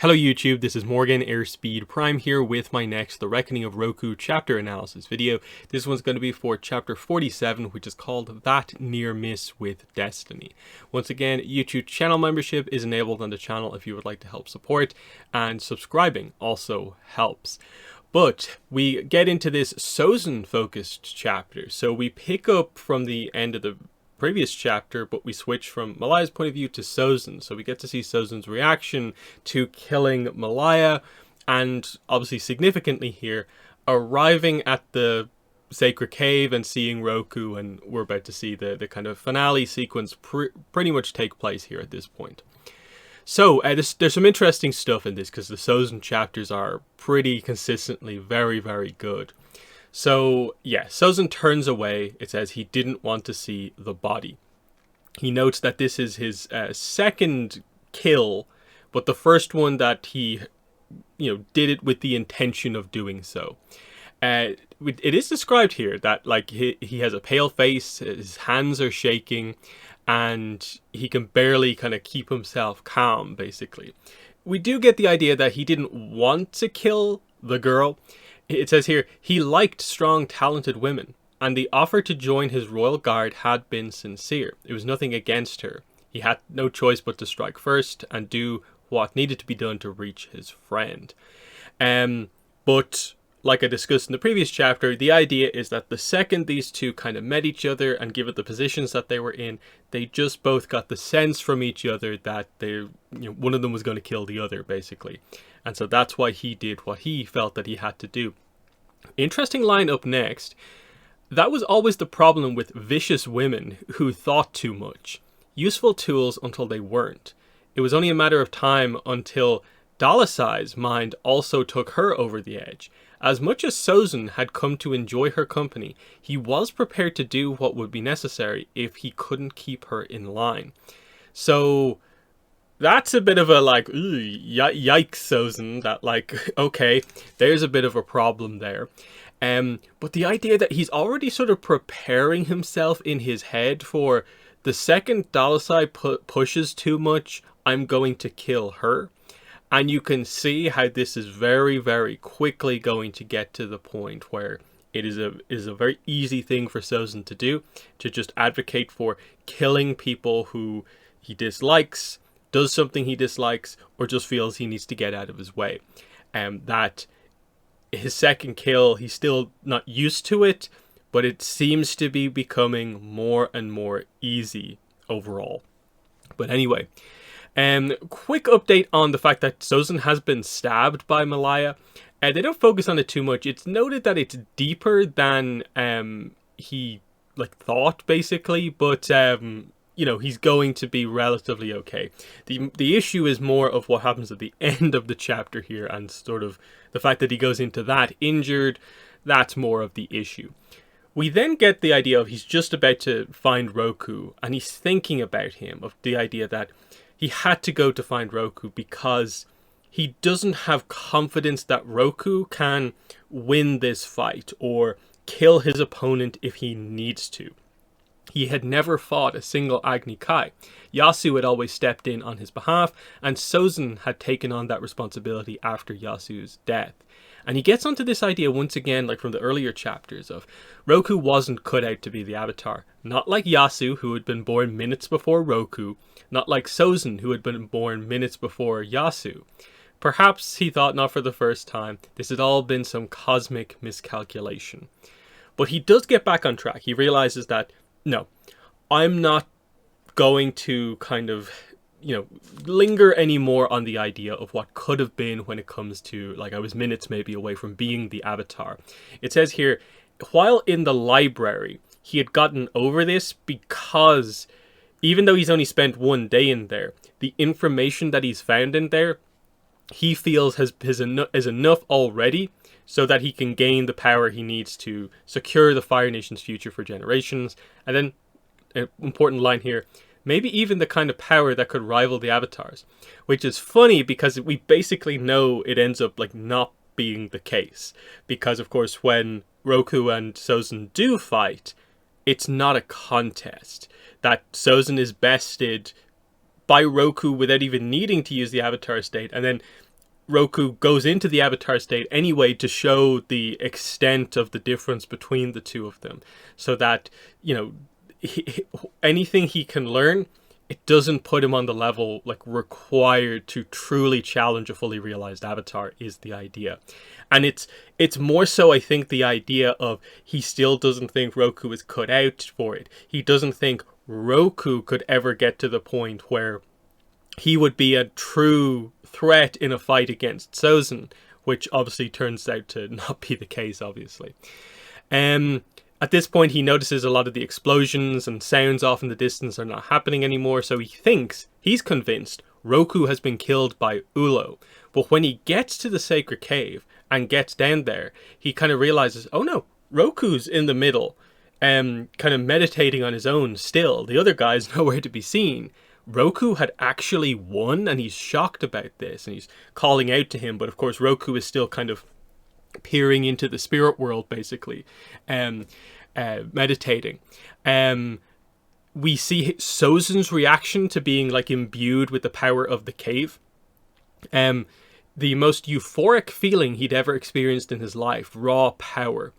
Hello YouTube, this is Morgan Airspeed Prime here with my next The Reckoning of Roku Chapter analysis video. This one's going to be for Chapter 47, which is called That Near Miss with Destiny. Once again, YouTube channel membership is enabled on the channel if you would like to help support, and subscribing also helps. But we get into this Sozin-focused chapter, so we pick up from the end of the previous chapter, but we switch from Malaya's point of view to Sozin. So we get to see Sozin's reaction to killing Malaya, and obviously significantly here, arriving at the sacred cave and seeing Roku, and we're about to see the kind of finale sequence pretty much take place here at this point. So there's some interesting stuff in this because the Sozin chapters are pretty consistently very, very good. So, yeah, Sozin turns away. It says he didn't want to see the body. He notes that this is his second kill, but the first one that he, did it with the intention of doing so. It is described here that, like, he has a pale face, his hands are shaking, and he can barely kind of keep himself calm, basically. We do get the idea that he didn't want to kill the girl. It says here, he liked strong, talented women, and the offer to join his royal guard had been sincere. It was nothing against her. He had no choice but to strike first and do what needed to be done to reach his friend. But like I discussed in the previous chapter, the idea is that the second these two kind of met each other, and given the positions that they were in, they just both got the sense from each other that one of them was going to kill the other, basically. And so that's why he did what he felt that he had to do. Interesting line up next. That was always the problem with vicious women who thought too much. Useful tools until they weren't. It was only a matter of time until Dalasai's mind also took her over the edge. As much as Sozin had come to enjoy her company, he was prepared to do what would be necessary if he couldn't keep her in line. So that's a bit of a yikes, Sozin, that okay, there's a bit of a problem there. But the idea that he's already sort of preparing himself in his head for the second Dalasai pushes too much, I'm going to kill her. And you can see how this is very, very quickly going to get to the point where it is a very easy thing for Sozin to do, to just advocate for killing people who he dislikes, does something he dislikes, or just feels he needs to get out of his way. That his second kill, he's still not used to it, but it seems to be becoming more and more easy overall. But anyway, quick update on the fact that Sozin has been stabbed by Malaya. They don't focus on it too much. It's noted that it's deeper than he thought, basically, but he's going to be relatively okay. The issue is more of what happens at the end of the chapter here, and sort of the fact that he goes into that injured. That's more of the issue. We then get the idea of he's just about to find Roku, and he's thinking about him, of the idea that he had to go to find Roku because he doesn't have confidence that Roku can win this fight or kill his opponent if he needs to. He had never fought a single Agni Kai. Yasu had always stepped in on his behalf, and Sozin had taken on that responsibility after Yasu's death. And he gets onto this idea once again, like from the earlier chapters, of Roku wasn't cut out to be the Avatar. Not like Yasu, who had been born minutes before Roku. Not like Sozin, who had been born minutes before Yasu. Perhaps, he thought, not for the first time, this had all been some cosmic miscalculation. But he does get back on track. He realizes that, no, I'm not going to kind of linger anymore on the idea of what could have been when it comes to, I was minutes maybe away from being the Avatar. It says here, while in the library, he had gotten over this because even though he's only spent one day in there, the information that he's found in there, he feels is enough already so that he can gain the power he needs to secure the Fire Nation's future for generations. And then, an important line here, maybe even the kind of power that could rival the Avatars. Which is funny because we basically know it ends up not being the case. Because of course when Roku and Sozin do fight, it's not a contest. That Sozin is bested by Roku without even needing to use the avatar state, and then Roku goes into the avatar state anyway to show the extent of the difference between the two of them, so that, you know, anything he can learn, it doesn't put him on the level like required to truly challenge a fully realized avatar, is the idea. And it's more so, I think, the idea of he still doesn't think Roku is cut out for it. He doesn't think Roku could ever get to the point where he would be a true threat in a fight against Sozin, which obviously turns out to not be the case, obviously. At this point, he notices a lot of the explosions and sounds off in the distance are not happening anymore, so he's convinced Roku has been killed by Ulo. But when he gets to the sacred cave and gets down there, he kind of realizes, oh no, Roku's in the middle, kind of meditating on his own still. The other guy's nowhere to be seen. Roku had actually won, and he's shocked about this, and he's calling out to him, but of course Roku is still kind of peering into the spirit world, basically, meditating. We see Sozin's reaction to being like imbued with the power of the cave. The most euphoric feeling he'd ever experienced in his life, raw power.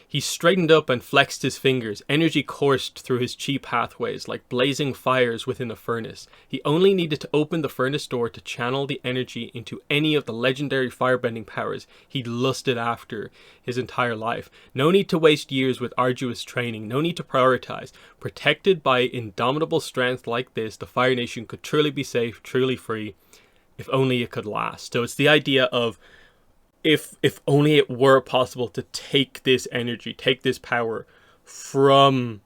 He straightened up and flexed his fingers. Energy coursed through his chi pathways like blazing fires within a furnace. He only needed to open the furnace door to channel the energy into any of the legendary firebending powers he'd lusted after his entire life. No need to waste years with arduous training. No need to prioritize. Protected by indomitable strength like this, the Fire Nation could truly be safe, truly free, if only it could last. So it's the idea of, if only it were possible to take this energy, take this power from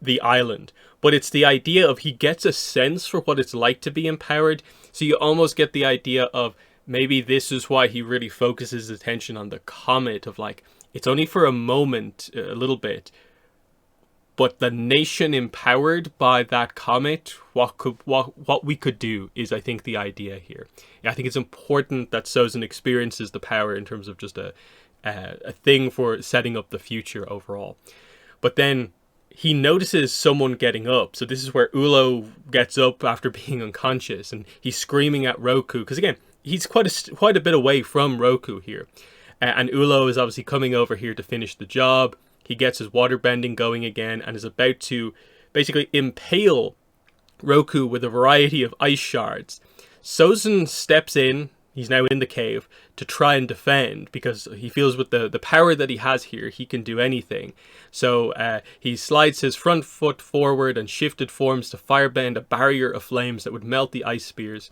the island. But it's the idea of, he gets a sense for what it's like to be empowered. So you almost get the idea of, maybe this is why he really focuses his attention on the comet, of like, it's only for a moment, a little bit, but the nation empowered by that comet, what we could do is, I think, the idea here. I think it's important that Sozin experiences the power in terms of just a thing for setting up the future overall. But then he notices someone getting up. So this is where Ulo gets up after being unconscious, and he's screaming at Roku, because again, he's quite a bit away from Roku here. And Ulo is obviously coming over here to finish the job. He gets his water bending going again and is about to basically impale Roku with a variety of ice shards. Sozin steps in, he's now in the cave, to try and defend, because he feels with the power that he has here, he can do anything. So he slides his front foot forward and shifted forms to firebend a barrier of flames that would melt the ice spears.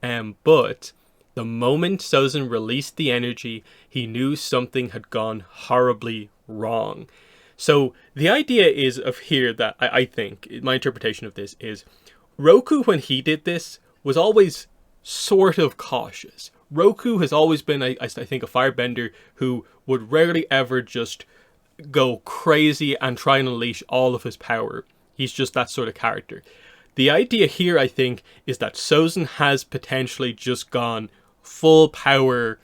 But the moment Sozin released the energy, he knew something had gone horribly wrong. So the idea is of here that I think, my interpretation of this is, Roku, when he did this, was always sort of cautious. Roku has always been, I think, a firebender who would rarely ever just go crazy and try and unleash all of his power. He's just that sort of character. The idea here, I think, is that Sozin has potentially just gone full power,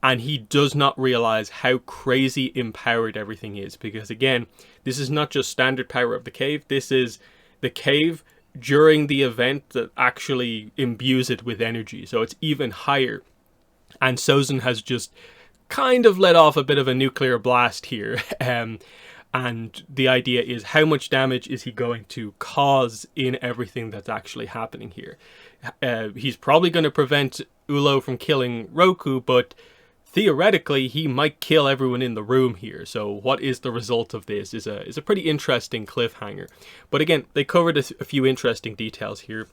and he does not realize how crazy empowered everything is. Because again, this is not just standard power of the cave. This is the cave during the event that actually imbues it with energy. So it's even higher. And Sozin has just kind of let off a bit of a nuclear blast here. And the idea is, how much damage is he going to cause in everything that's actually happening here? He's probably going to prevent Ulo from killing Roku, but theoretically, he might kill everyone in the room here. So what is the result of this is a pretty interesting cliffhanger. But again, they covered a few interesting details here.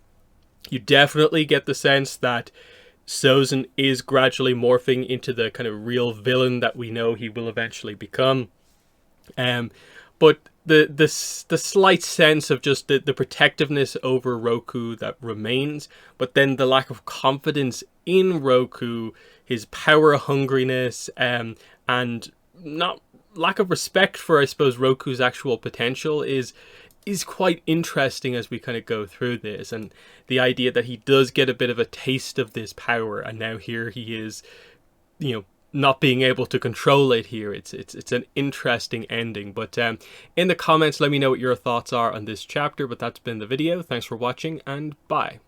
You definitely get the sense that Sozin is gradually morphing into the kind of real villain that we know he will eventually become. But the slight sense of just the protectiveness over Roku that remains, but then the lack of confidence in Roku, his power hungriness, and not lack of respect for, I suppose, Roku's actual potential is quite interesting as we kind of go through this. And the idea that he does get a bit of a taste of this power, and now here he is, you know, not being able to control it here. It's an interesting ending. But in the comments, let me know what your thoughts are on this chapter. But that's been the video. Thanks for watching, and bye.